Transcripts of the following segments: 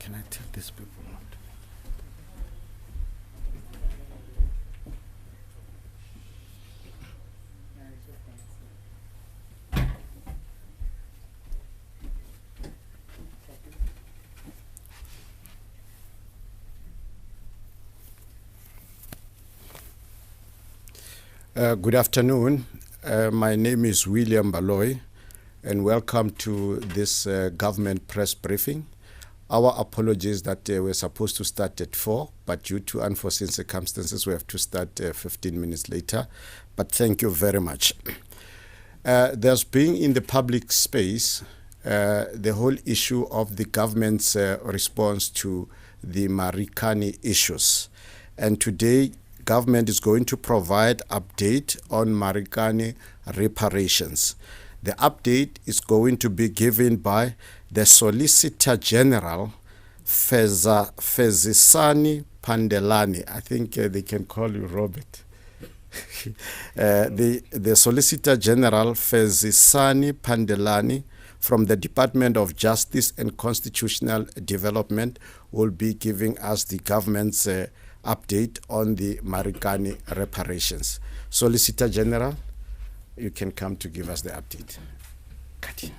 Can I tell these people not? Good afternoon. My name is William Baloy, and welcome to this government press briefing. Our apologies that we're supposed to start at 4, but due to unforeseen circumstances, we have to start 15 minutes later. But thank you very much. There's been in the public space the whole issue of the government's response to the Marikana issues. And today, government is going to provide update on Marikana Reparations. The update is going to be given by the Solicitor General, Fhedzisani Pandelani. I think they can call you Robert. The Solicitor General, Fhedzisani Pandelani, from the Department of Justice and Constitutional Development, will be giving us the government's update on the Marikana reparations. Solicitor General, you can come to give us the update. Kati.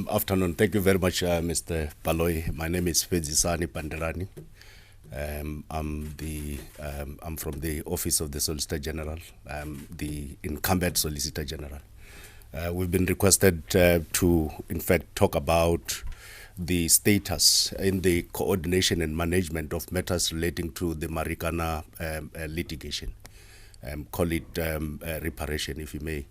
Afternoon. Thank you very much, Mr. Baloy. My name is Fhedzisani Pandelani. I'm from the Office of the Solicitor General. I'm the incumbent Solicitor General. We've been requested to, in fact, talk about the status in the coordination and management of matters relating to the Marikana litigation. Call it reparation, if you may.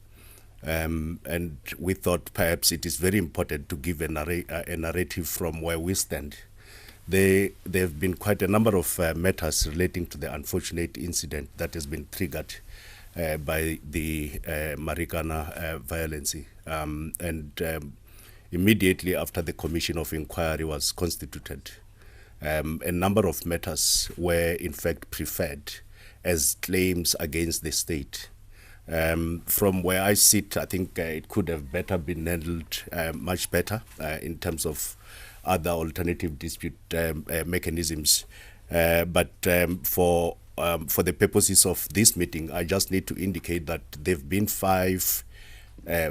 And we thought perhaps it is very important to give a narrative from where we stand. There have been quite a number of matters relating to the unfortunate incident that has been triggered by the Marikana violence. Immediately after the Commission of Inquiry was constituted, a number of matters were in fact preferred as claims against the state. From where I sit, I think it could have better been handled much better in terms of other alternative dispute mechanisms. But for the purposes of this meeting, I just need to indicate that there have been 5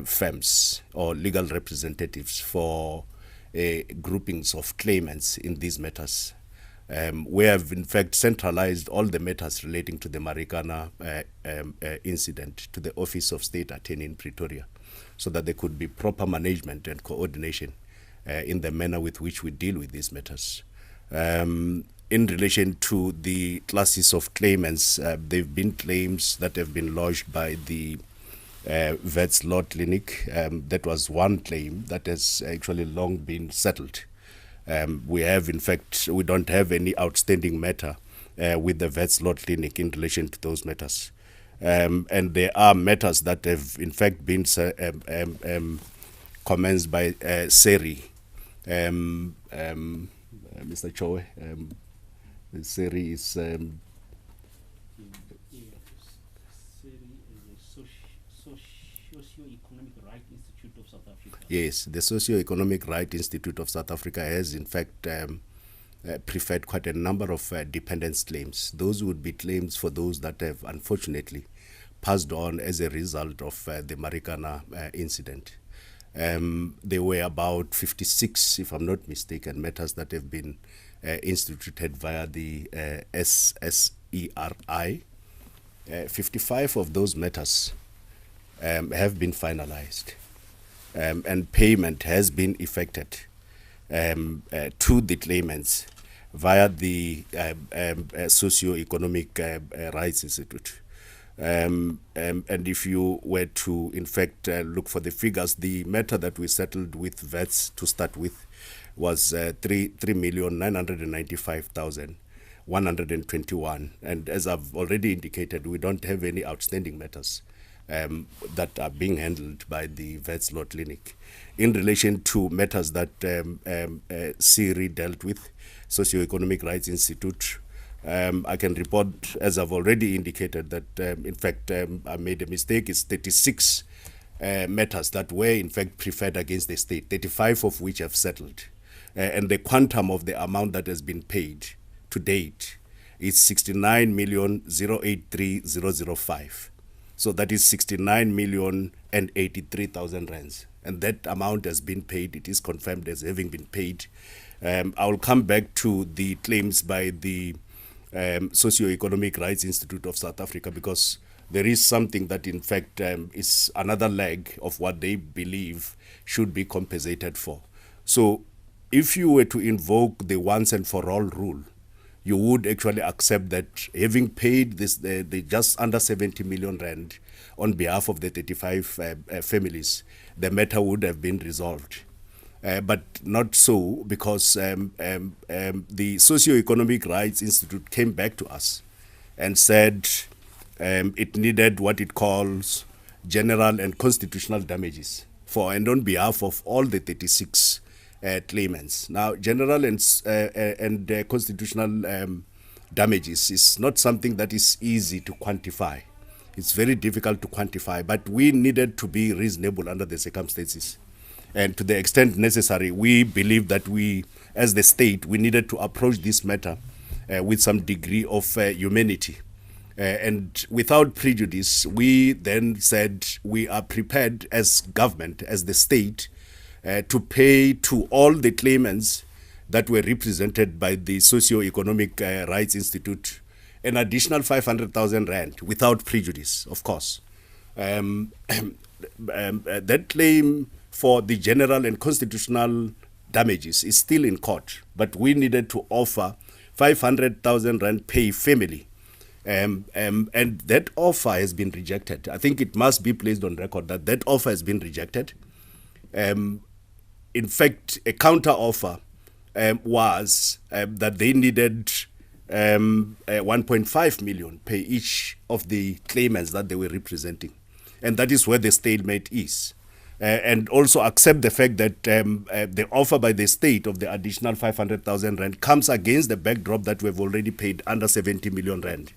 firms or legal representatives for groupings of claimants in these matters. We have, in fact, centralized all the matters relating to the Marikana incident to the Office of State Attorney in Pretoria, so that there could be proper management and coordination in the manner with which we deal with these matters. In relation to the classes of claimants, there have been claims that have been lodged by the Vets Law Clinic. That was one claim that has actually long been settled. We have, in fact, we don't have any outstanding matter with the Vets Law Clinic in relation to those matters. And there are matters that have, in fact, been commenced by SERI. Mr. Choe, SERI is... Yes, the Socio-Economic Right Institute of South Africa has, in fact, preferred quite a number of dependence claims. Those would be claims for those that have, unfortunately, passed on as a result of the Marikana incident. There were about 56, if I'm not mistaken, matters that have been instituted via the SSERI. 55 of those matters have been finalized. And payment has been effected to the claimants via the Socio-Economic Rights Institute. And if you were to, in fact, look for the figures, the matter that we settled with vets to start with was 3,995,121. And as I've already indicated, we don't have any outstanding matters that are being handled by the Vets Law Clinic. In relation to matters that Siri dealt with, Socioeconomic Rights Institute, I can report, as I've already indicated, that in fact I made a mistake. It's 36 matters that were in fact preferred against the state, 35 of which have settled. And the quantum of the amount that has been paid to date is 69,083,005. So that is 69,083,000 rands. And that amount has been paid. It is confirmed as having been paid. I will come back to the claims by the Socioeconomic Rights Institute of South Africa, because there is something that in fact is another leg of what they believe should be compensated for. So if you were to invoke the once and for all rule, you would actually accept that having paid this, the just under 70 million rand on behalf of the 35 families, the matter would have been resolved. But not so, because the Socioeconomic Rights Institute came back to us and said it needed what it calls general and constitutional damages for and on behalf of all the 36 claimants. Now, general and constitutional damages is not something that is easy to quantify. It's very difficult to quantify, but we needed to be reasonable under the circumstances. And to the extent necessary, we believe that we, as the state, we needed to approach this matter with some degree of humanity. And without prejudice, we then said we are prepared as government, as the state, to pay to all the claimants that were represented by the Socioeconomic Rights Institute an additional 500,000 rand without prejudice, of course. That claim for the general and constitutional damages is still in court, but we needed to offer 500,000 rand pay family. And that offer has been rejected. I think it must be placed on record that that offer has been rejected. In fact, a counter offer was that they needed 1.5 million per each of the claimants that they were representing. And that is where the stalemate is. And also accept the fact that the offer by the state of the additional 500,000 rand comes against the backdrop that we've already paid under 70 million rand.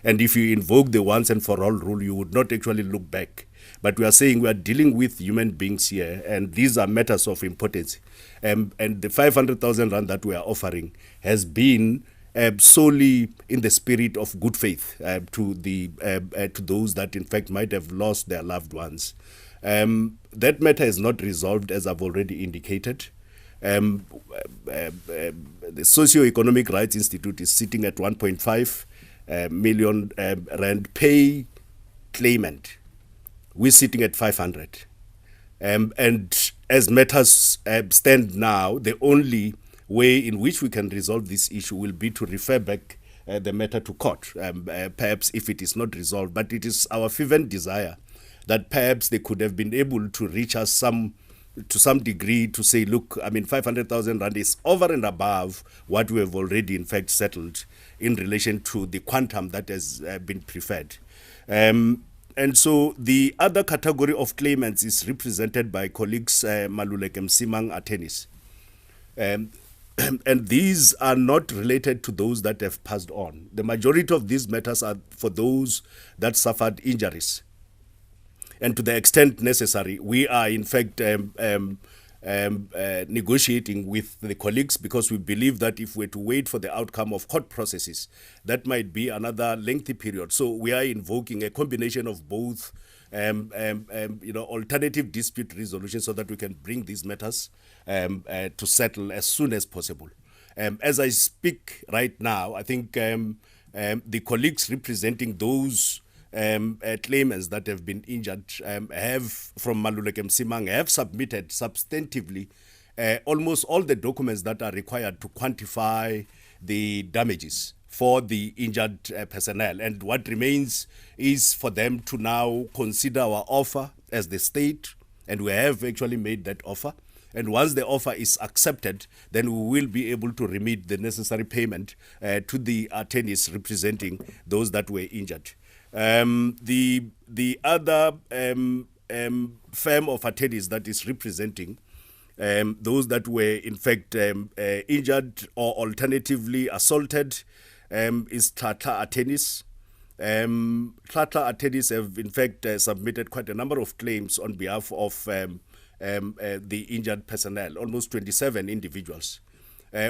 And if you invoke the once and for all rule, you would not actually look back. But we are saying we are dealing with human beings here, and these are matters of importance. And the 500,000 rand that we are offering has been solely in the spirit of good faith to those that in fact might have lost their loved ones. That matter is not resolved, as I've already indicated. The Socioeconomic Rights Institute is sitting at 1.5 million rand pay claimant. We're sitting at 500. And as matters stand now, the only way in which we can resolve this issue will be to refer back the matter to court, perhaps if it is not resolved. But it is our fervent desire that perhaps they could have been able to reach us to some degree to say, look, I mean, 500,000 rand is over and above what we have already, in fact, settled in relation to the quantum that has been preferred. And so the other category of claimants is represented by colleagues Maluleke Msimang attorneys. And these are not related to those that have passed on. The majority of these matters are for those that suffered injuries. And to the extent necessary, we are in fact negotiating with the colleagues, because we believe that if we're to wait for the outcome of court processes, that might be another lengthy period. So we are invoking a combination of both alternative dispute resolution so that we can bring these matters to settle as soon as possible. As I speak right now, I think the colleagues representing those claimants that have been injured have, from Maluleke Msimang, have submitted substantively almost all the documents that are required to quantify the damages for the injured personnel. And what remains is for them to now consider our offer as the state, and we have actually made that offer. And once the offer is accepted, then we will be able to remit the necessary payment to the attorneys representing those that were injured. The other firm of attorneys that is representing those that were in fact injured or alternatively assaulted is Tata Attorneys. Tata Attorneys have in fact submitted quite a number of claims on behalf of the injured personnel, almost 27 individuals.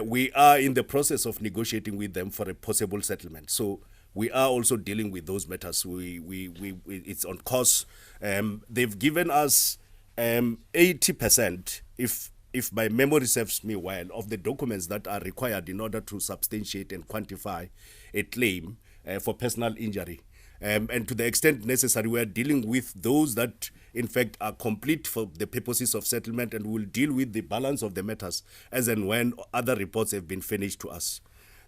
We are in the process of negotiating with them for a possible settlement. So we are also dealing with those matters. It's on course. They've given us 80%, if my memory serves me well, of the documents that are required in order to substantiate and quantify a claim for personal injury. And to the extent necessary, we are dealing with those that, in fact, are complete for the purposes of settlement, and will deal with the balance of the matters as and when other reports have been finished to us.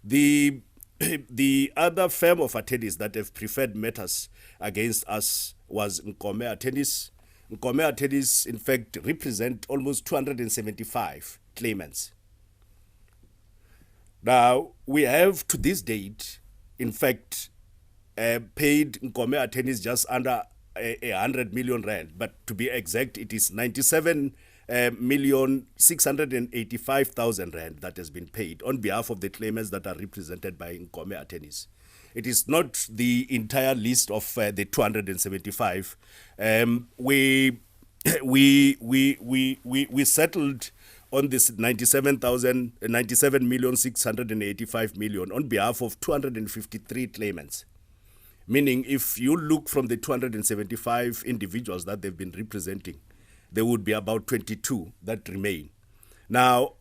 The other firm of attorneys that have preferred matters against us was Nkome Attorneys. Nkome Attorneys, in fact, represent almost 275 claimants. Now, we have to this date, in fact, paid Nkome Attorneys just under 100 million rand, but to be exact, it is 97,685,000 rand that has been paid on behalf of the claimants that are represented by Nkome Attorneys. It is not the entire list of the 275. We settled on this 97,685,000 on behalf of 253 claimants. Meaning, if you look from the 275 individuals that they've been representing, there would be about 22 that remain. Now,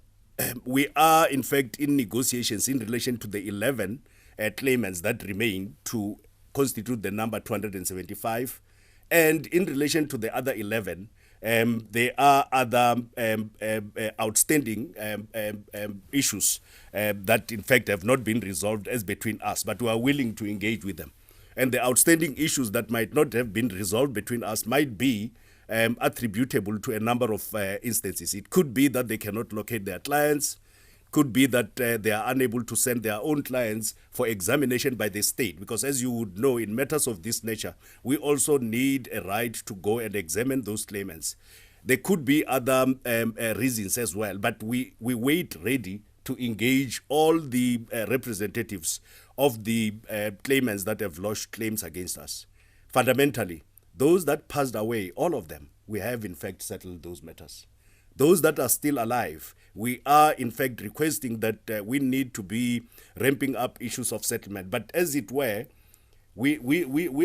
we are in fact in negotiations in relation to the 11 claimants that remain to constitute the number 275. And in relation to the other 11, there are other outstanding issues that in fact have not been resolved as between us, but we are willing to engage with them. And the outstanding issues that might not have been resolved between us might be attributable to a number of instances. It could be that they cannot locate their clients, could be that they are unable to send their own clients for examination by the state, because as you would know, in matters of this nature, we also need a right to go and examine those claimants. There could be other reasons as well, but we wait ready to engage all the representatives of the claimants that have lodged claims against us. Fundamentally, those that passed away, all of them, we have in fact settled those matters. Those that are still alive, we are in fact requesting that we need to be ramping up issues of settlement. But as it were, we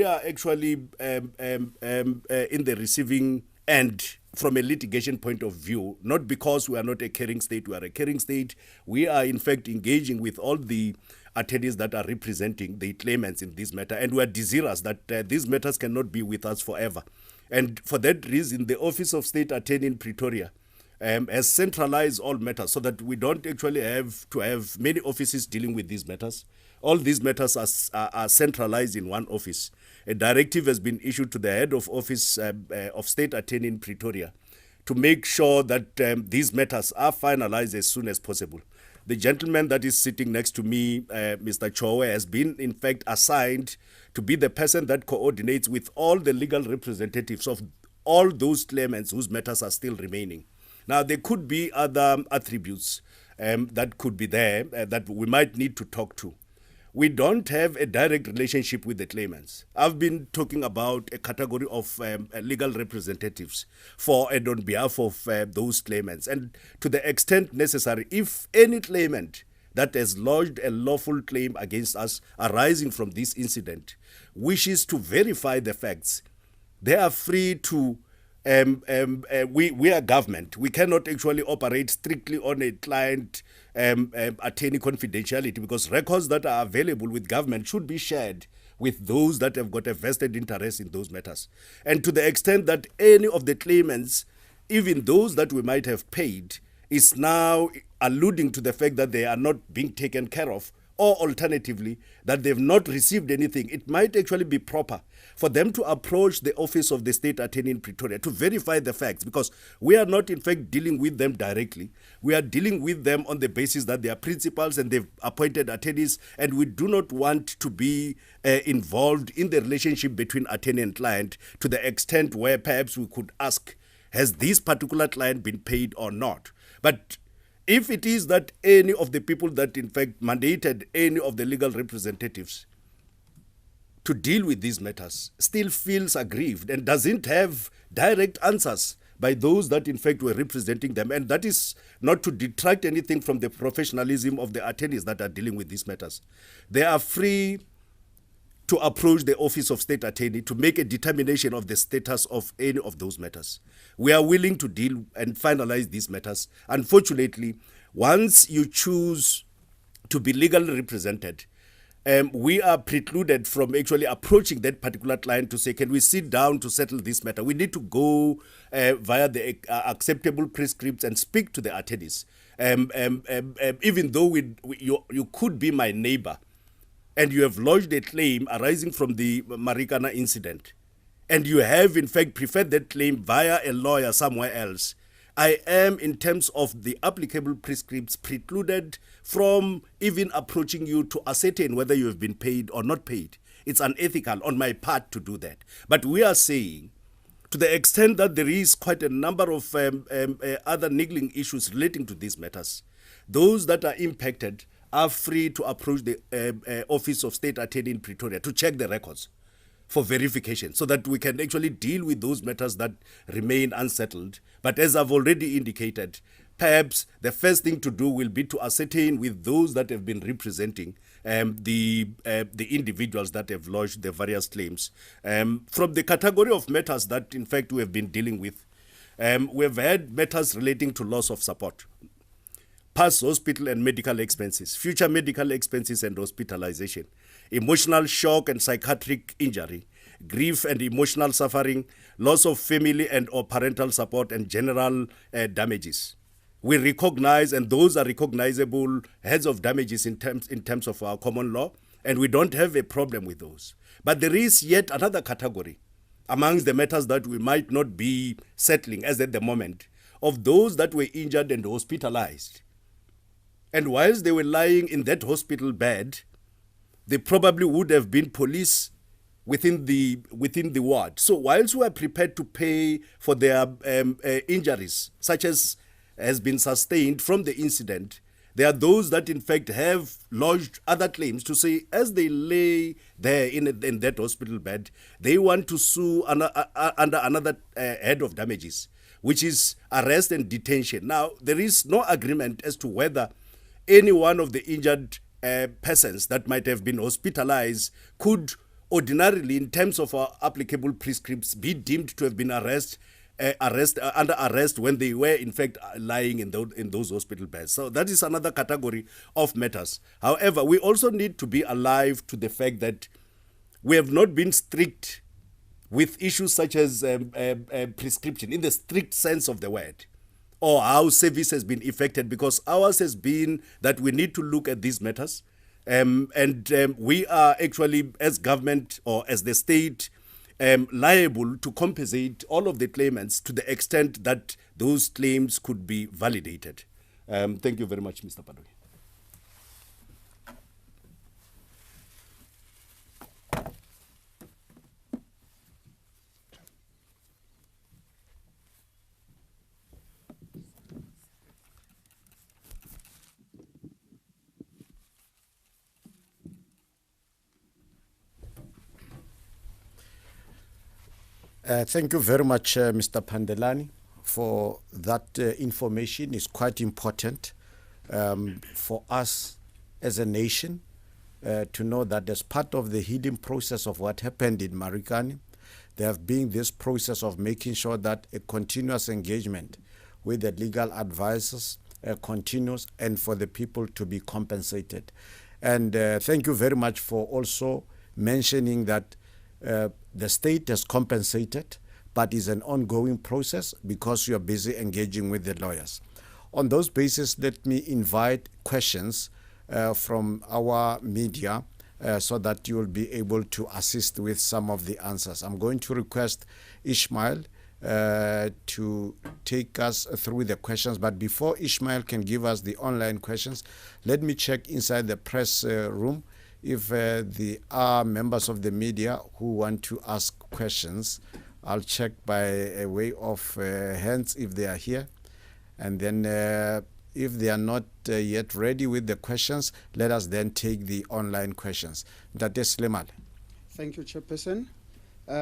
are actually in the receiving end from a litigation point of view, not because we are not a caring state, we are a caring state. We are in fact engaging with all the attorneys that are representing the claimants in this matter, and we are desirous that these matters cannot be with us forever. And for that reason, the Office of State Attorney in Pretoria has centralized all matters so that we don't actually have to have many offices dealing with these matters. All these matters are centralized in one office. A directive has been issued to the head of Office of State Attorney in Pretoria to make sure that these matters are finalized as soon as possible. The gentleman that is sitting next to me, Mr. Chowe, has been in fact assigned to be the person that coordinates with all the legal representatives of all those claimants whose matters are still remaining. Now, there could be other attributes that could be there that we might need to talk to. We don't have a direct relationship with the claimants. I've been talking about a category of legal representatives for and on behalf of those claimants. And to the extent necessary, if any claimant that has lodged a lawful claim against us arising from this incident wishes to verify the facts, they are free to we are government. We cannot actually operate strictly on a client attorney confidentiality, because records that are available with government should be shared with those that have got a vested interest in those matters. And to the extent that any of the claimants, even those that we might have paid, is now alluding to the fact that they are not being taken care of or alternatively, that they've not received anything, it might actually be proper for them to approach the office of the state attorney in Pretoria to verify the facts, because we are not in fact dealing with them directly. We are dealing with them on the basis that they are principals and they've appointed attorneys, and we do not want to be involved in the relationship between attorney and client to the extent where perhaps we could ask, has this particular client been paid or not? But if it is that any of the people that in fact mandated any of the legal representatives to deal with these matters still feels aggrieved and doesn't have direct answers by those that in fact were representing them, and that is not to detract anything from the professionalism of the attorneys that are dealing with these matters, they are free to approach the office of state attorney to make a determination of the status of any of those matters. We are willing to deal and finalize these matters. Unfortunately, once you choose to be legally represented, we are precluded from actually approaching that particular client to say, can we sit down to settle this matter? We need to go via the acceptable prescripts and speak to the attorneys. Even though you could be my neighbor, and you have lodged a claim arising from the Marikana incident, and you have in fact preferred that claim via a lawyer somewhere else, I am, in terms of the applicable prescripts, precluded from even approaching you to ascertain whether you have been paid or not paid. It's unethical on my part to do that. But we are saying, to the extent that there is quite a number of other niggling issues relating to these matters, those that are impacted are free to approach the Office of State Attorney in Pretoria to check the records for verification, so that we can actually deal with those matters that remain unsettled. But as I've already indicated, perhaps the first thing to do will be to ascertain with those that have been representing the individuals that have lodged the various claims. From the category of matters that in fact we have been dealing with, we have had matters relating to loss of support, past hospital and medical expenses, future medical expenses and hospitalization, emotional shock and psychiatric injury, grief and emotional suffering, loss of family and or parental support, and general damages. We recognize, and those are recognizable heads of damages in terms of our common law, and we don't have a problem with those. But there is yet another category amongst the matters that we might not be settling as at the moment, of those that were injured and hospitalized. And whilst they were lying in that hospital bed, they probably would have been police within the ward. So whilst we are prepared to pay for their injuries, such as has been sustained from the incident, there are those that in fact have lodged other claims to say, as they lay there in that hospital bed, they want to sue under another head of damages, which is arrest and detention. Now, there is no agreement as to whether any one of the injured persons that might have been hospitalized could ordinarily, in terms of our applicable prescripts, be deemed to have been under arrest when they were in fact lying in those hospital beds. So that is another category of matters. However, we also need to be alive to the fact that we have not been strict with issues such as prescription in the strict sense of the word, or how service has been affected, because ours has been that we need to look at these matters. We are actually, as government or as the state, liable to compensate all of the claimants to the extent that those claims could be validated. Thank you very much, Mr. Pandelani. Thank you very much, Mr. Pandelani, for that information. It's quite important for us as a nation to know that as part of the healing process of what happened in Marikana, there have been this process of making sure that a continuous engagement with the legal advisors continues, and for the people to be compensated. And thank you very much for also mentioning that the state has compensated, but is an ongoing process because you are busy engaging with the lawyers. On those basis, let me invite questions from our media so that you will be able to assist with some of the answers. I'm going to request Ishmael to take us through the questions. But before Ishmael can give us the online questions, let me check inside the press room if there are members of the media who want to ask questions. I'll check by a way of hands if they are here. And then if they are not yet ready with the questions, let us then take the online questions. Dr. Slemal. Thank you, Chairperson.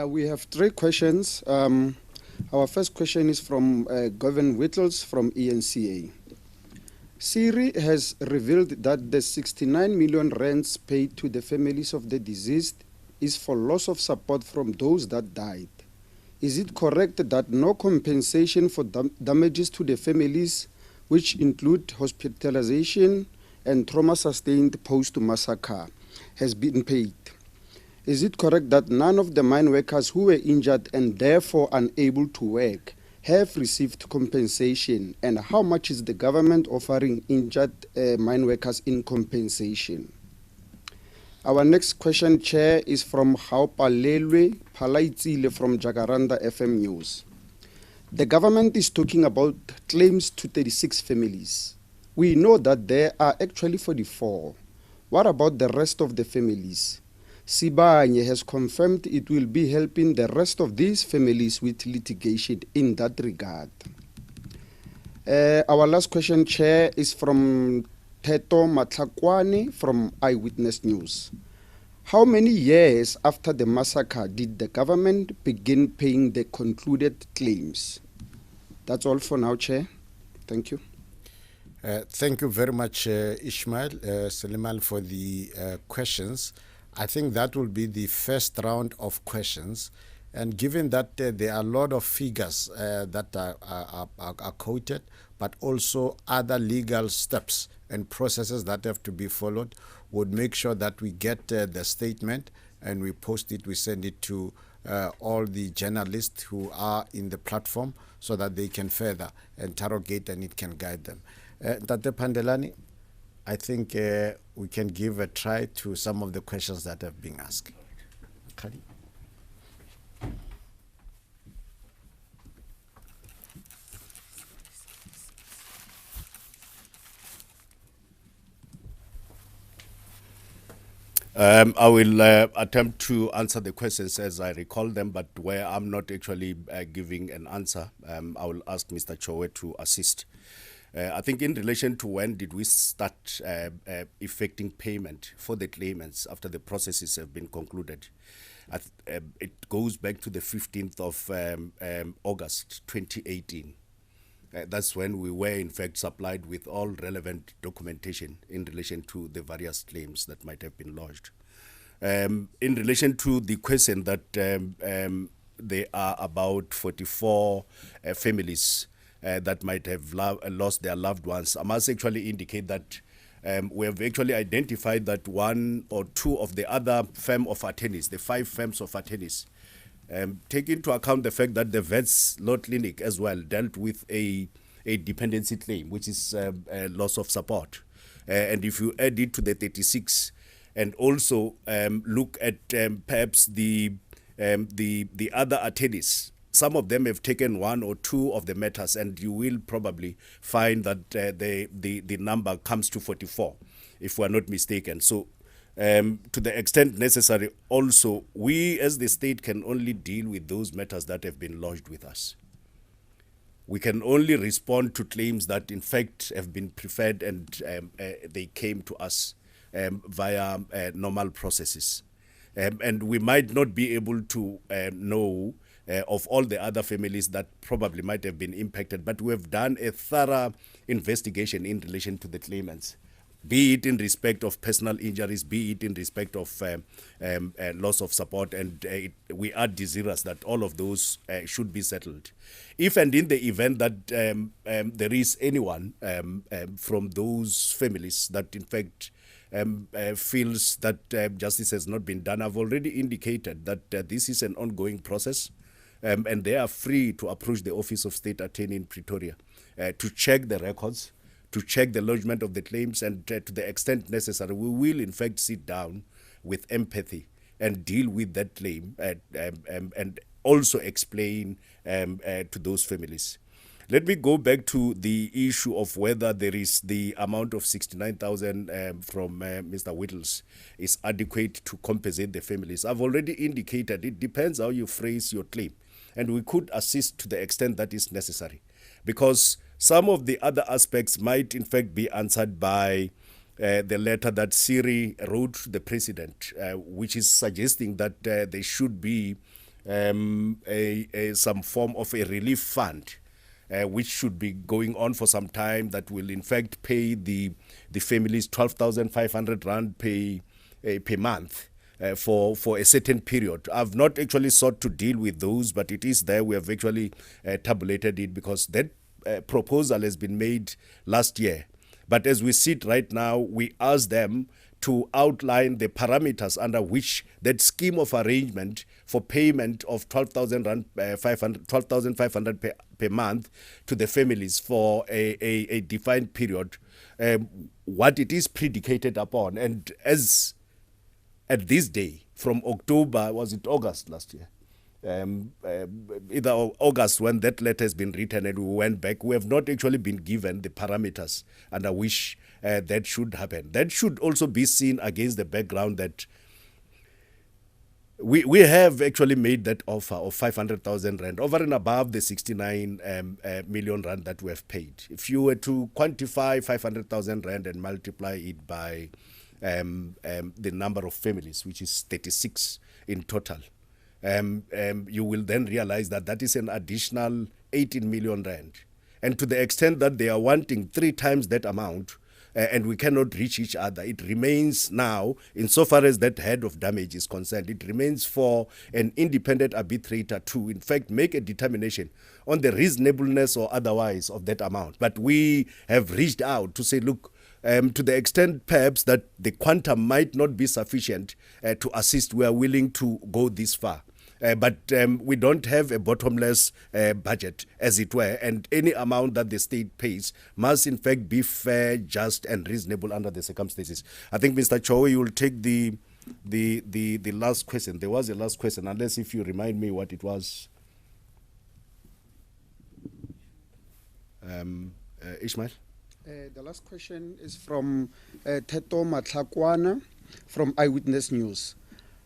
We have 3 questions. Our first question is from Govan Whittles from ENCA. Siri has revealed that the 69 million rands paid to the families of the deceased is for loss of support from those that died. Is it correct that no compensation for damages to the families, which include hospitalization and trauma sustained post-massacre, has been paid? Is it correct that none of the mine workers who were injured and therefore unable to work have received compensation? And how much is the government offering injured mine workers in compensation? Our next question, Chair, is from Haupalelwe Palaitzile from Jacaranda FM News. The government is talking about claims to 36 families. We know that there are actually 44. What about the rest of the families? Sibanye has confirmed it will be helping the rest of these families with litigation in that regard. Our last question, Chair, is from Teto Matlakwane from Eyewitness News. How many years after the massacre did the government begin paying the concluded claims? That's all for now, Chair. Thank you. Thank you very much, Ishmael Suleiman, for the questions. I think that will be the first round of questions. And given that there are a lot of figures that are quoted, but also other legal steps and processes that have to be followed, would make sure that we get the statement and we post it, we send it to all the journalists who are in the platform so that they can further interrogate and it can guide them. Dr. Pandelani, I think we can give a try to some of the questions that have been asked. Khadi? I will attempt to answer the questions as I recall them, but where I'm not actually giving an answer, I will ask Mr. Chowe to assist. I think in relation to when did we start effecting payment for the claimants after the processes have been concluded, it goes back to the 15th of August 2018. That's when we were in fact supplied with all relevant documentation in relation to the various claims that might have been lodged. In relation to the question that there are about 44 families that might have lost their loved ones, I must actually indicate that we have actually identified that 1 or 2 of the other firm of attorneys, the 5 firms of attorneys, take into account the fact that the Vets Law Clinic as well dealt with a dependency claim, which is a loss of support. And if you add it to the 36 and also look at perhaps the other attorneys, some of them have taken 1 or 2 of the matters, and you will probably find that the number comes to 44, if we're not mistaken. So to the extent necessary, also, we as the state can only deal with those matters that have been lodged with us. We can only respond to claims that in fact have been preferred and they came to us via normal processes. And we might not be able to know of all the other families that probably might have been impacted, but we have done a thorough investigation in relation to the claimants, be it in respect of personal injuries, be it in respect of loss of support, and we are desirous that all of those should be settled. If and in the event that there is anyone from those families that in fact feels that justice has not been done, I've already indicated that this is an ongoing process, and they are free to approach the Office of State Attorney in Pretoria to check the records, to check the lodgement of the claims, and to the extent necessary, we will in fact sit down with empathy and deal with that claim and also explain to those families. Let me go back to the issue of whether there is the amount of 69,000 from Mr. Whittles is adequate to compensate the families. I've already indicated it depends how you phrase your claim, and we could assist to the extent that is necessary, because some of the other aspects might in fact be answered by the letter that Siri wrote to the president, which is suggesting that there should be some form of a relief fund, which should be going on for some time, that will in fact pay the families 12,500 rand per month for a certain period. I've not actually sought to deal with those, but it is there. We have actually tabulated it, because that proposal has been made last year. But as we sit right now, we ask them to outline the parameters under which that scheme of arrangement for payment of 12,500 per month to the families for a defined period, what it is predicated upon. And as at this day, from October, was it August last year? Either August, when that letter has been written and we went back, we have not actually been given the parameters under which that should happen. That should also be seen against the background that we have actually made that offer of 500,000 rand over and above the 69 million rand that we have paid. If you were to quantify 500,000 rand and multiply it by the number of families, which is 36 in total, you will then realize that that is an additional 18 million rand. And to the extent that they are wanting 3 times that amount, and we cannot reach each other, it remains now, insofar as that head of damage is concerned, it remains for an independent arbitrator to, in fact, make a determination on the reasonableness or otherwise of that amount. But we have reached out to say, look, to the extent perhaps that the quantum might not be sufficient to assist, we are willing to go this far. But we don't have a bottomless budget, as it were, and any amount that the state pays must in fact be fair, just, and reasonable under the circumstances. I think, Mr. Chow, you will take the last question. There was a last question, unless if you remind me what it was. Ishmael? The last question is from Teto Matlakwana from Eyewitness News.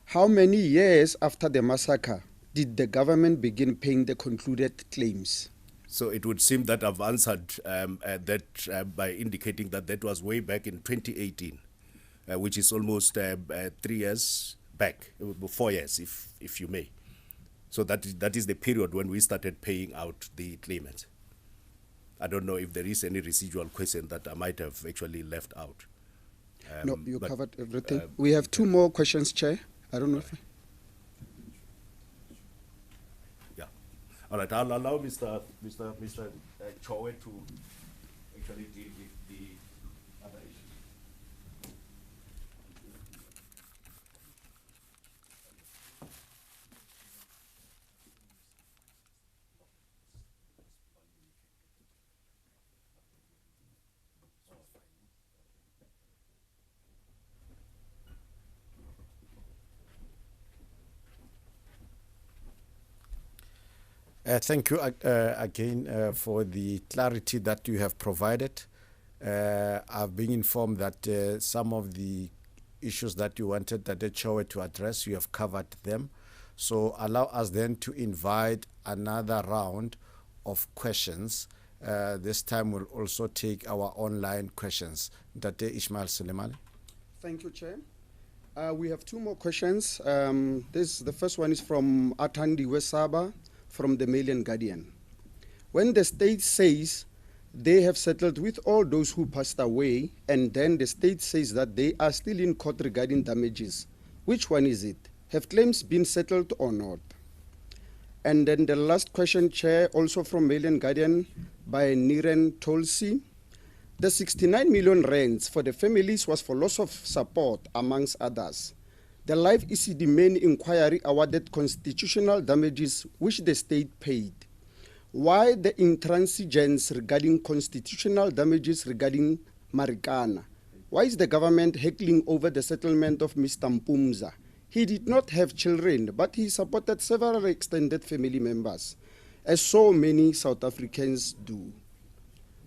How many years after the massacre did the government begin paying the concluded claims? So it would seem that I've answered that by indicating that that was way back in 2018, which is almost 3 years back, 4 years, if you may. So that is the period when we started paying out the claimants. I don't know if there is any residual question that I might have actually left out. No, you covered everything. We have 2 more questions, Chair. I don't know if... Yeah. All right, I'll allow Mr. Chowe to actually deal with the other issues. Thank you again for the clarity that you have provided. I've been informed that some of the issues that you wanted the Chowe to address, you have covered them. So allow us then to invite another round of questions. This time we'll also take our online questions. Date Ishmael Suleiman. Thank you, Chair. We have 2 more questions. The first one is from Atandi Wesaba from the Mail and Guardian. When the state says they have settled with all those who passed away, and then the state says that they are still in court regarding damages, which one is it? Have claims been settled or not? And then the last question, Chair, also from Mail and Guardian by Niren Tolsi. The 69 million rands for the families was for loss of support, amongst others. The live ECD main inquiry awarded constitutional damages which the state paid. why the intransigence regarding constitutional damages regarding Marikana? Why is the government heckling over the settlement of Mr. Mpumza? He did not have children, but he supported several extended family members, as so many South Africans do.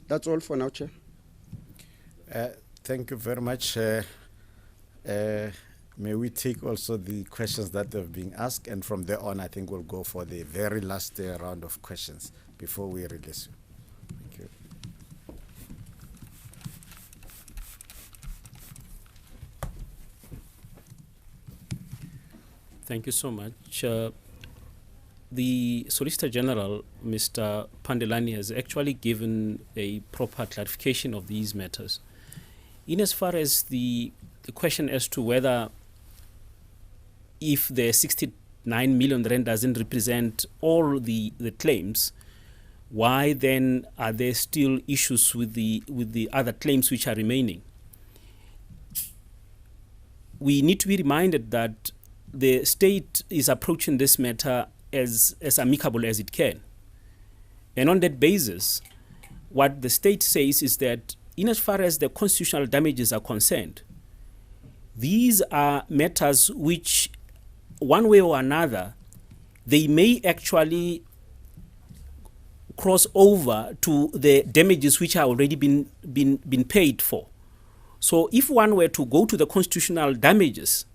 That's all for now, Chair. Thank you very much. May we take also the questions that have been asked, and from there on, I think we'll go for the very last round of questions before we release you. Thank you. Thank you so much. The Solicitor General, Mr. Pandelani, has actually given a proper clarification of these matters. In as far as the question as to whether if the 69 million rand doesn't represent all the claims, why then are there still issues with the other claims which are remaining? We need to be reminded that the state is approaching this matter as amicable as it can. And on that basis, what the state says is that in as far as the constitutional damages are concerned, these are matters which, one way or another, they may actually cross over to the damages which are already been paid for. So if one were to go to the constitutional damages,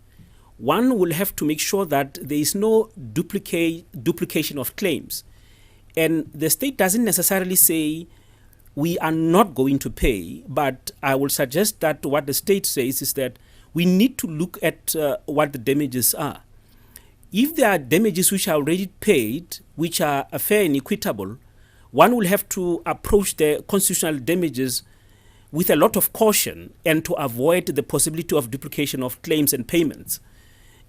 one will have to make sure that there is no duplication of claims. And the state doesn't necessarily say we are not going to pay, but I will suggest that what the state says is that we need to look at what the damages are. If there are damages which are already paid, which are fair and equitable, one will have to approach the constitutional damages with a lot of caution and to avoid the possibility of duplication of claims and payments.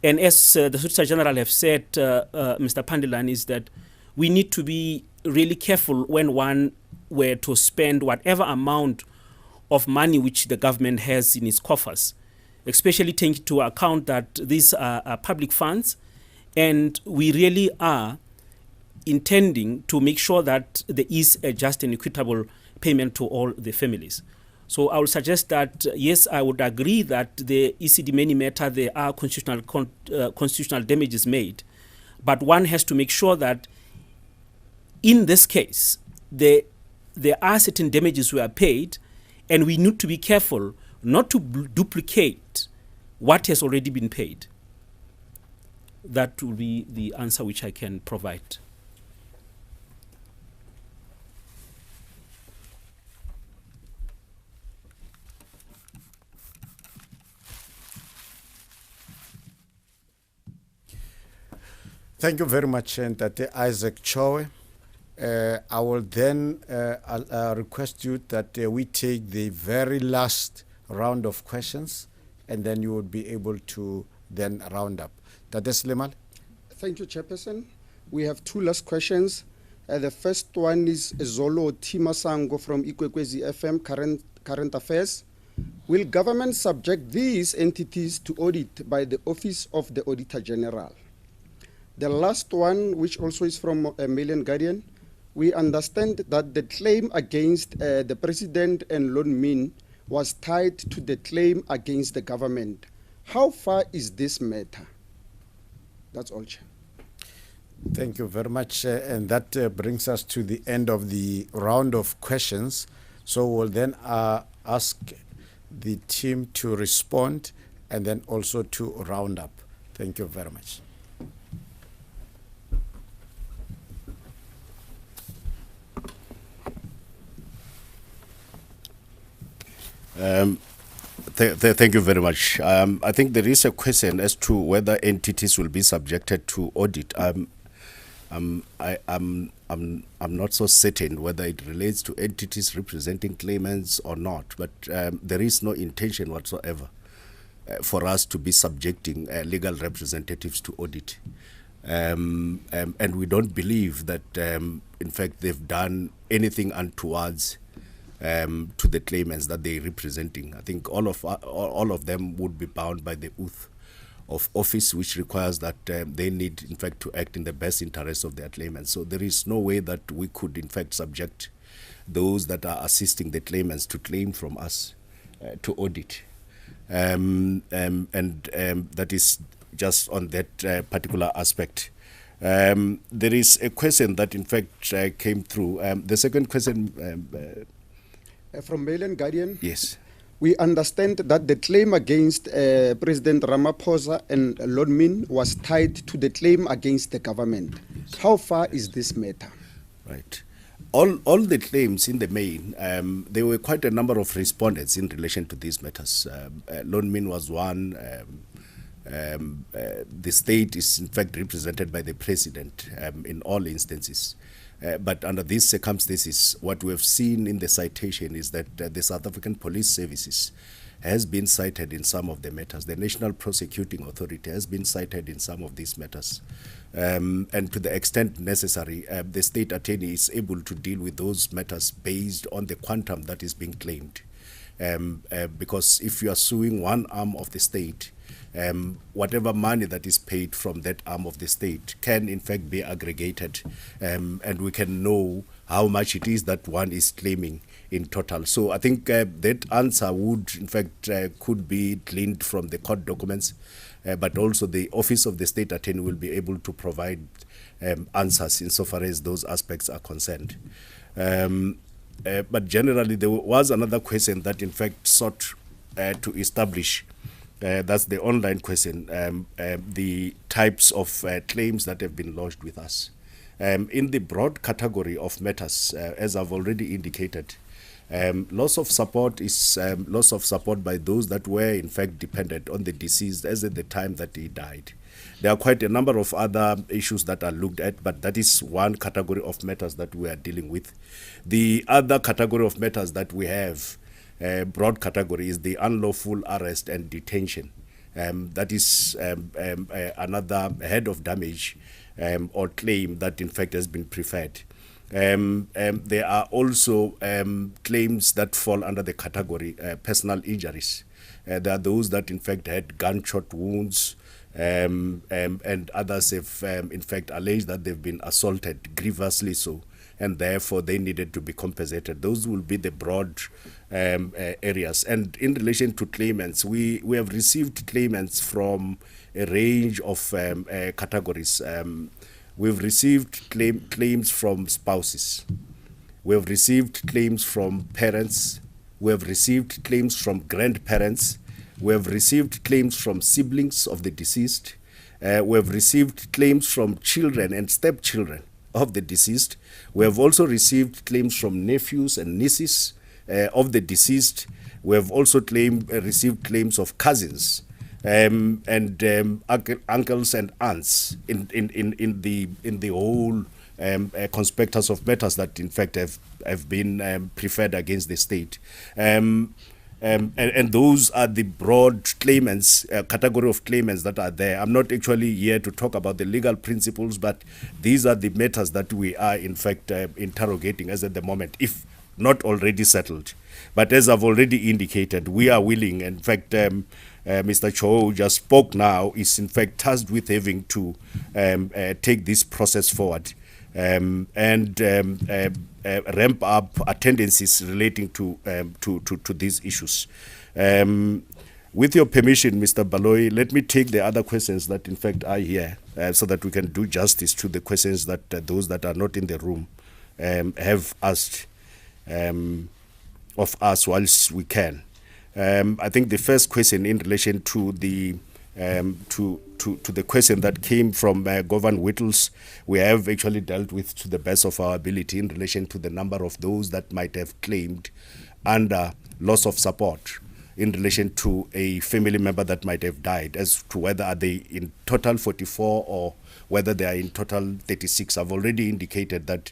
And as the Solicitor General have said, Mr. Pandelani, is that we need to be really careful when one were to spend whatever amount of money which the government has in its coffers, especially taking into account that these are public funds, and we really are intending to make sure that there is a just and equitable payment to all the families. So I would suggest that, yes, I would agree that the ECD many matter, there are constitutional damages made, but one has to make sure that in this case, there are certain damages we are paid, and we need to be careful not to duplicate what has already been paid. That will be the answer which I can provide. Thank you very much, Ntate Isaac Chowe. I will then request you that we take the very last round of questions, and then you will be able to then round up. Tate Slemal? Thank you, Chairperson. We have two last questions. The first one is Zolo Timasango from Ikwekwezi FM, Current Affairs. Will government subject these entities to audit by the Office of the Auditor General? The last one, which also is from a Million Guardian, we understand that the claim against the President and Lon Min was tied to the claim against the government. How far is this matter? That's all, Chair. Thank you very much. And that brings us to the end of the round of questions. So we'll then ask the team to respond and then also to round up. Thank you very much. Thank you very much. I think there is a question as to whether entities will be subjected to audit. I'm not so certain whether it relates to entities representing claimants or not, but there is no intention whatsoever for us to be subjecting legal representatives to audit. And we don't believe that, in fact, they've done anything untowards to the claimants that they're representing. I think all of them would be bound by the oath of office, which requires that they need, in fact, to act in the best interest of their claimants. So there is no way that we could, in fact, subject those that are assisting the claimants to claim from us to audit. And that is just on that particular aspect. There is a question that, in fact, came through. The second question... from Mail and Guardian. Yes. We understand that the claim against President Ramaphosa and Lord Min was tied to the claim against the government. Yes. How far is this matter? Right. All the claims in the main, there were quite a number of respondents in relation to these matters. Lord Min was one. The state is, in fact, represented by the president in all instances. But under these circumstances, what we have seen in the citation is that the South African Police Services has been cited in some of the matters. The National Prosecuting Authority has been cited in some of these matters. And to the extent necessary, the state attorney is able to deal with those matters based on the quantum that is being claimed. Because if you are suing one arm of the state, whatever money that is paid from that arm of the state can in fact be aggregated, and we can know how much it is that one is claiming in total. So I think that answer would in fact could be gleaned from the court documents, but also the Office of the State Attorney will be able to provide answers insofar as those aspects are concerned. But generally there was another question that in fact sought to establish, that's the online question, the types of claims that have been lodged with us. In the broad category of matters, as I've already indicated, loss of support is loss of support by those that were in fact dependent on the deceased as at the time that he died. There are quite a number of other issues that are looked at, but that is one category of matters that we are dealing with. The other category of matters that we have, broad category, is the unlawful arrest and detention. That is another head of damage or claim that in fact has been preferred. There are also claims that fall under the category personal injuries. There are those that in fact had gunshot wounds, and others have in fact alleged that they've been assaulted grievously so, and therefore they needed to be compensated. Those will be the broad areas. And in relation to claimants, we have received claimants from a range of categories. We've received claims from spouses. We have received claims from parents. We have received claims from grandparents. We have received claims from siblings of the deceased. We have received claims from children and stepchildren of the deceased. We have also received claims from nephews and nieces of the deceased. We have also received claims of cousins and uncles and aunts in the whole conspectus of matters that in fact have been preferred against the state. And those are the broad claimants, category of claimants that are there. I'm not actually here to talk about the legal principles, but these are the matters that we are in fact interrogating as at the moment, if not already settled. But as I've already indicated, we are willing. In fact, Mr. Cho just spoke now, is in fact tasked with having to take this process forward and ramp up attendances relating to these issues. With your permission, Mr. Baloyi, let me take the other questions that in fact are here so that we can do justice to the questions that those that are not in the room have asked of us whilst we can. I think the first question in relation to the to the question that came from Govan Whittles, we have actually dealt with to the best of our ability in relation to the number of those that might have claimed under loss of support in relation to a family member that might have died, as to whether are they in total 44 or whether they are in total 36. I've already indicated that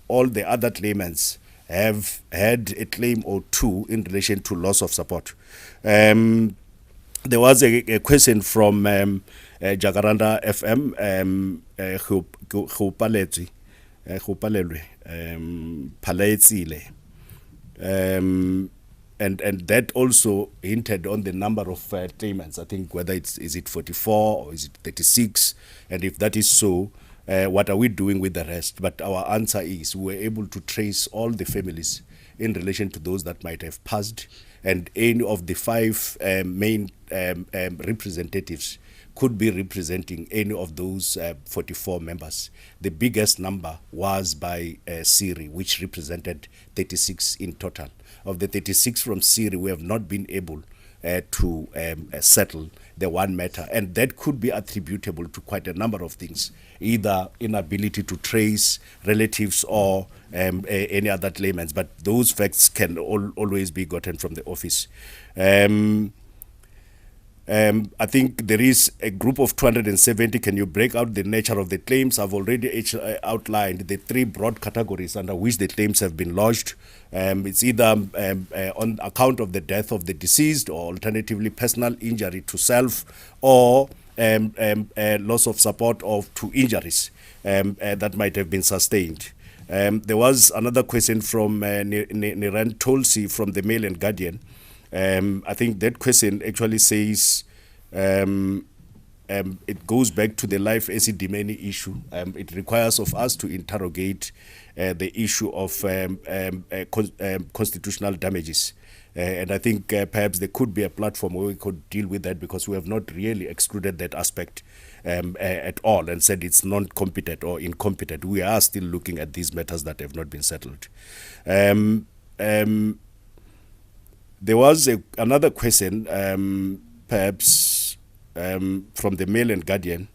all the other claimants have had a claim or two in relation to loss of support. There was a question from Jacaranda FM, and that also hinted on the number of claimants. I think whether is it 44 or is it 36, and if that is so, what are we doing with the rest? But our answer is we were able to trace all the families in relation to those that might have passed, and any of the 5 main representatives could be representing any of those 44 members. The biggest number was by Siri, which represented 36 in total. Of the 36 from Siri, we have not been able to settle the one matter, and that could be attributable to quite a number of things, either inability to trace relatives or any other claimants, but those facts can always be gotten from the office. I think there is a group of 270. Can you break out the nature of the claims? I've already outlined the 3 broad categories under which the claims have been lodged. It's either on account of the death of the deceased, or alternatively personal injury to self, or loss of support to injuries that might have been sustained. There was another question from Niran Tolsi from the Mail and Guardian. I think that question actually says it goes back to the life acid-demanding issue. It requires of us to interrogate the issue of constitutional damages. And I think perhaps there could be a platform where we could deal with that, because we have not really excluded that aspect at all and said it's non-competent or incompetent. We are still looking at these matters that have not been settled. There was another question, perhaps from the Mail and Guardian,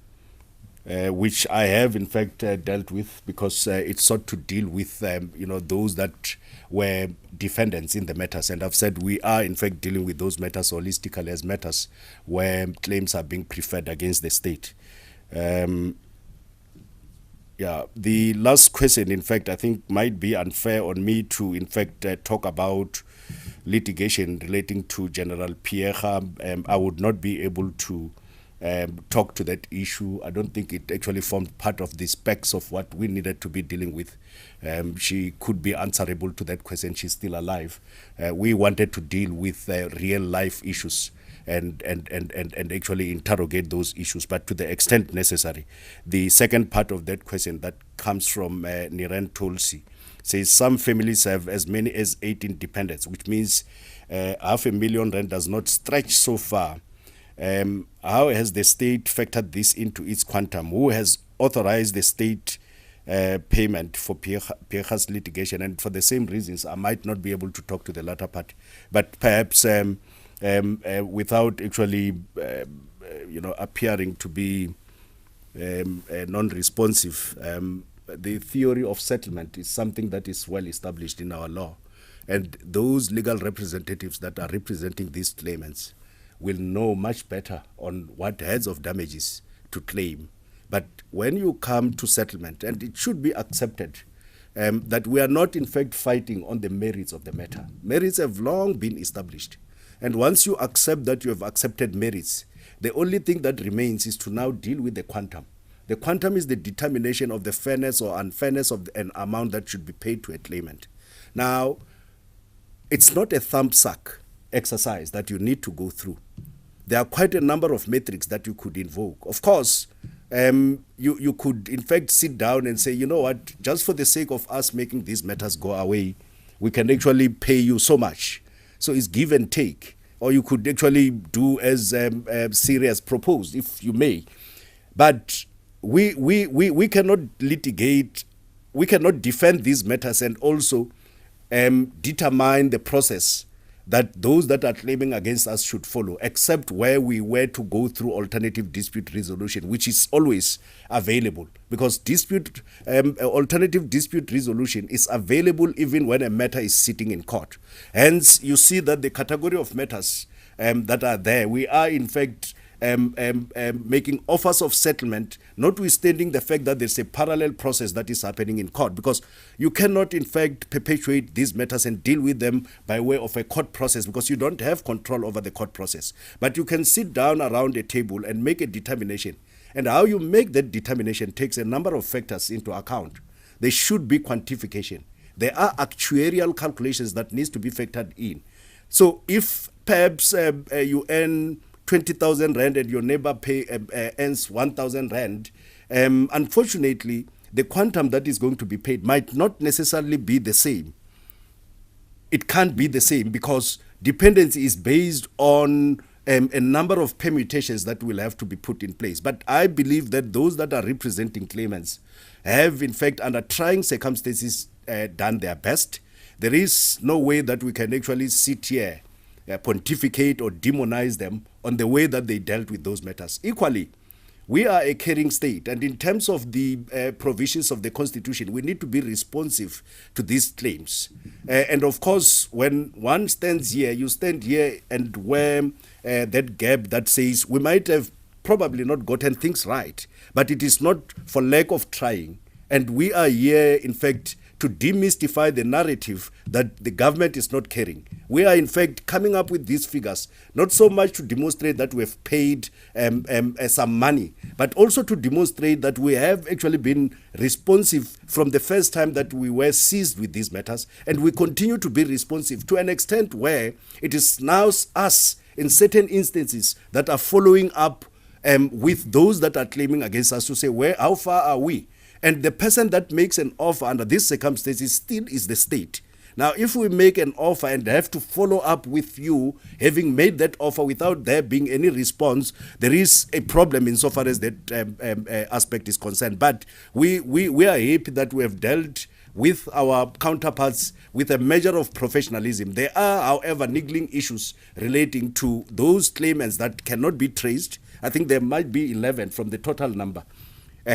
which I have in fact dealt with, because it sought to deal with those that were defendants in the matters, and I've said we are in fact dealing with those matters holistically as matters where claims are being preferred against the state. The last question, in fact, I think might be unfair on me to in fact talk about litigation relating to General Pierre. I would not be able to talk to that issue. I don't think it actually formed part of the specs of what we needed to be dealing with. She could be answerable to that question. She's still alive. We wanted to deal with real life issues and actually interrogate those issues, but to the extent necessary. The second part of that question that comes from Niran Tulsi says some families have as many as 18 dependents, which means R500,000 does not stretch so far. How has the state factored this into its quantum? Who has authorized the state payment for Pierre's litigation? And for the same reasons, I might not be able to talk to the latter part, but perhaps without actually appearing to be non-responsive, the theory of settlement is something that is well established in our law, and those legal representatives that are representing these claimants will know much better on what heads of damages to claim. But when you come to settlement, and it should be accepted that we are not in fact fighting on the merits of the matter. Merits have long been established. And once you accept that you have accepted merits, the only thing that remains is to now deal with the quantum. The quantum is the determination of the fairness or unfairness of an amount that should be paid to a claimant. Now, it's not a thumb suck exercise that you need to go through. There are quite a number of metrics that you could invoke. Of course, you could in fact sit down and say, you know what, just for the sake of us making these matters go away, we can actually pay you so much. So it's give and take. Or you could actually do as Siri has proposed, if you may. But we cannot litigate, we cannot defend these matters and also determine the process that those that are claiming against us should follow, except where we were to go through alternative dispute resolution, which is always available, because alternative dispute resolution is available even when a matter is sitting in court. Hence, you see that the category of matters that are there, we are in fact making offers of settlement, notwithstanding the fact that there's a parallel process that is happening in court, because you cannot in fact perpetuate these matters and deal with them by way of a court process, because you don't have control over the court process. But you can sit down around a table and make a determination. And how you make that determination takes a number of factors into account. There should be quantification. There are actuarial calculations that needs to be factored in. So if perhaps you earn 20,000 rand and your neighbor earns 1,000 rand, unfortunately, the quantum that is going to be paid might not necessarily be the same. It can't be the same because dependency is based on a number of permutations that will have to be put in place. But I believe that those that are representing claimants have, in fact, under trying circumstances, done their best. There is no way that we can actually sit here, pontificate or demonize them on the way that they dealt with those matters. Equally, we are a caring state, and in terms of the provisions of the Constitution, we need to be responsive to these claims. And of course, when one stands here, you stand here and wear that gap that says we might have probably not gotten things right, but it is not for lack of trying. And we are here, in fact, to demystify the narrative that the government is not caring. We are, in fact, coming up with these figures, not so much to demonstrate that we have paid some money, but also to demonstrate that we have actually been responsive from the first time that we were seized with these matters, and we continue to be responsive to an extent where it is now us, in certain instances, that are following up with those that are claiming against us to say, how far are we? And the person that makes an offer under these circumstances still is the state. Now, if we make an offer and have to follow up with you having made that offer without there being any response, there is a problem insofar as that aspect is concerned. But we are happy that we have dealt with our counterparts with a measure of professionalism. There are, however, niggling issues relating to those claimants that cannot be traced. I think there might be 11 from the total number.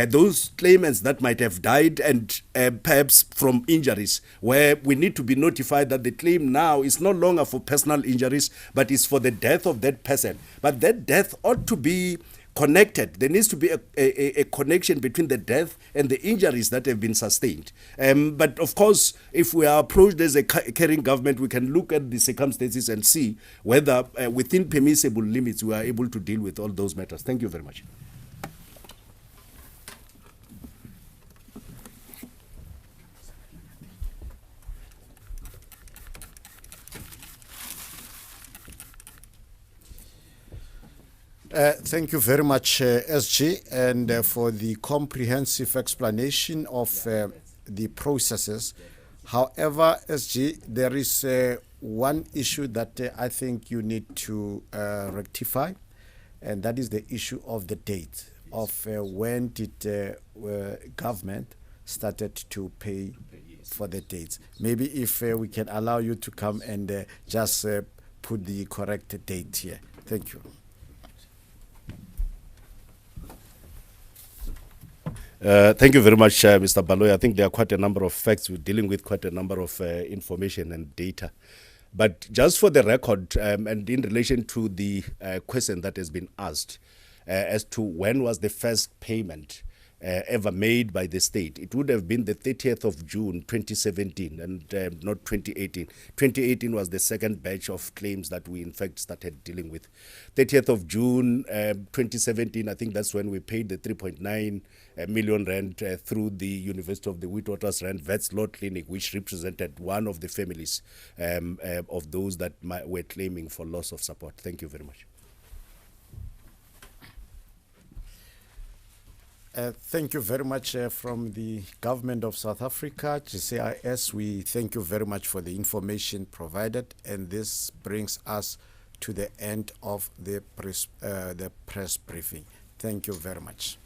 Those claimants that might have died and perhaps from injuries, where we need to be notified that the claim now is no longer for personal injuries, but is for the death of that person. But that death ought to be connected. There needs to be a connection between the death and the injuries that have been sustained. But of course, if we are approached as a caring government, we can look at the circumstances and see whether within permissible limits we are able to deal with all those matters. Thank you very much. Thank you very much, SG, and for the comprehensive explanation of the processes. However, SG, there is one issue that I think you need to rectify, and that is the issue of the date of when did government started to pay for the dates. Maybe if we can allow you to come and just put the correct date here. Thank you. Thank you very much, Mr. Baloy. I think there are quite a number of facts. We're dealing with quite a number of information and data. But just for the record, and in relation to the question that has been asked as to when was the first payment ever made by the state, it would have been the 30th of June 2017 and not 2018. 2018 was the second batch of claims that we in fact started dealing with. 30th of June 2017, I think that's when we paid the 3.9 million rand through the University of the Witwatersrand Vets Law Clinic, which represented one of the families of those that were claiming for loss of support. Thank you very much. Thank you very much from the Government of South Africa, GCIS. We thank you very much for the information provided, and this brings us to the end of the press briefing. Thank you very much.